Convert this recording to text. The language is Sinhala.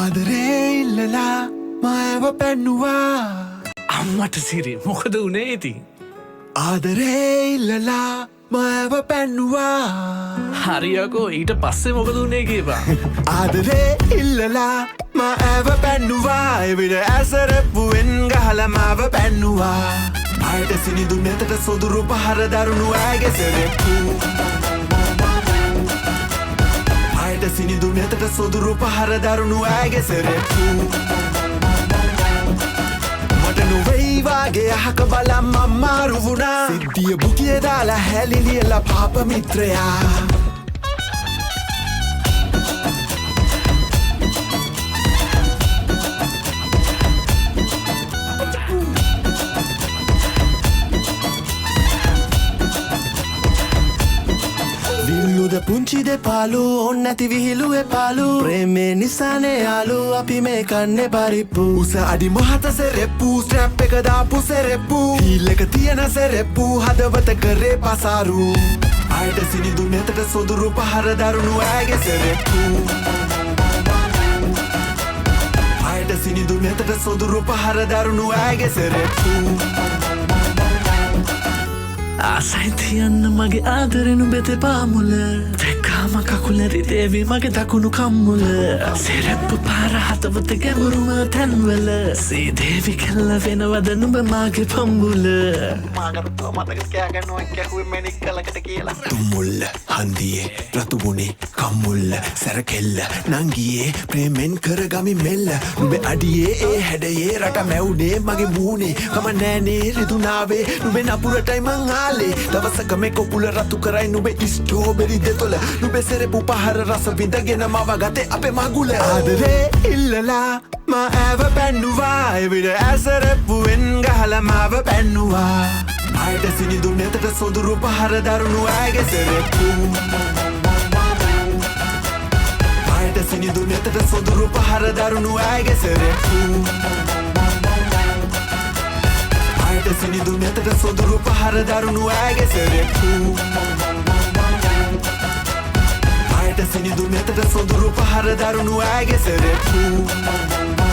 ආදරේ ඉල්ලලා මාව පැන්නුවා අම්මට සිරි මොකද උනේ ඉතින් ආදරේ ඉල්ලලා මාව පැන්නුවා හරියකෝ ඊට පස්සේ මොකද උනේ කියපන් ආදරේ ඉල්ලලා මාව පැන්නුවා එවිට ඇසරප්පුවෙන් ගහලා මාව පැන්නුවා ආයට සිනිඳු නෙතට සොදුරු පහර දරුණු ඇගේ සෙරෙප්පු ආයට සිනිඳු නෙතට සොදුරු පහර දරුණු ඇගේ සෙරෙප්පු මට නොවෙයි වාගේ අහක බලම් අම්මාරු වුණා සිද්ධිය බුකිය දාලා හැලිලියලා පාප මිත්‍රයා පුංචි දෙපාලු ඔන්නැති විහිලු එපාලු ප්‍රේමේ නිසානේ යාලු අපි මේ කන්නේ පරිප්පු උස අඩි මහත සෙරෙප්පු ස්ට්‍රැප් එක දාපු සෙරෙප්පු හීල් එක තියෙන සෙරෙප්පු හදවත කරේ පසාරු ආයට සිනිඳු නෙතට සොදුරු පහර දරුණු ඇගේ සෙරෙප්පු ආයට සිනිඳු නෙතට සොදුරු පහර දරුණු ඇගේ සෙරෙප්පු ආසයි තියන්න මගේ ආදරෙනු බෙත පාමුල තෙක්කාම කකුලරි දේවී මගේ දකුණු කම්මුල සෙරෙප්පු පාර හතවත ගැඹුරුම තැන්වල සීදේවි කෙල්ල වෙනවද නුඹ මාගේ පම්බුල මාගරතෝ මතක ස්කෑගන්නුවන් කැහුවේ මැනික් කලකට කියලා තුම්මුල්ල හන්දියේ රතුමුණේ කම්මුල්ල සැරකෙල්ල නංගියේ ප්‍රේමෙන් කරගමි මෙල්ල නුඹේ අඩියේ ඒ හැඩයේ රට මැවුනේ මගේ මූනේ කම නෑනේ රිදුනාවේ නුඹේ නපුරටයි මං දවසක මේ කොපුල රතු කරයි නුබේ ස්ටෝබෙරි දෙතොල නුබේ සෙරෙපු පහර රස විඳගෙන මව ගතේ අපේ මගුල ආදරේ ඉල්ලලා මා ඇව පැන්නුවා එවිට ඇසරප්පුවෙන් ගහලා මාව පැන්නුවා ආයට සිනිඳු නෙතට සොදුරු පහර දරුණු ඇගේ සෙරෙප්පු ආයට සිනිඳු නෙතට සොදුරු පහර දරුණු ඇගේ සෙරෙප්පු සිනිඳු නෙතට සොදුරු පහර දරුණු ඇගේ සෙරෙප්පු ආයට සිනිඳු නෙතට සොදුරු පහර දරුණු ඇගේ සෙරෙප්පු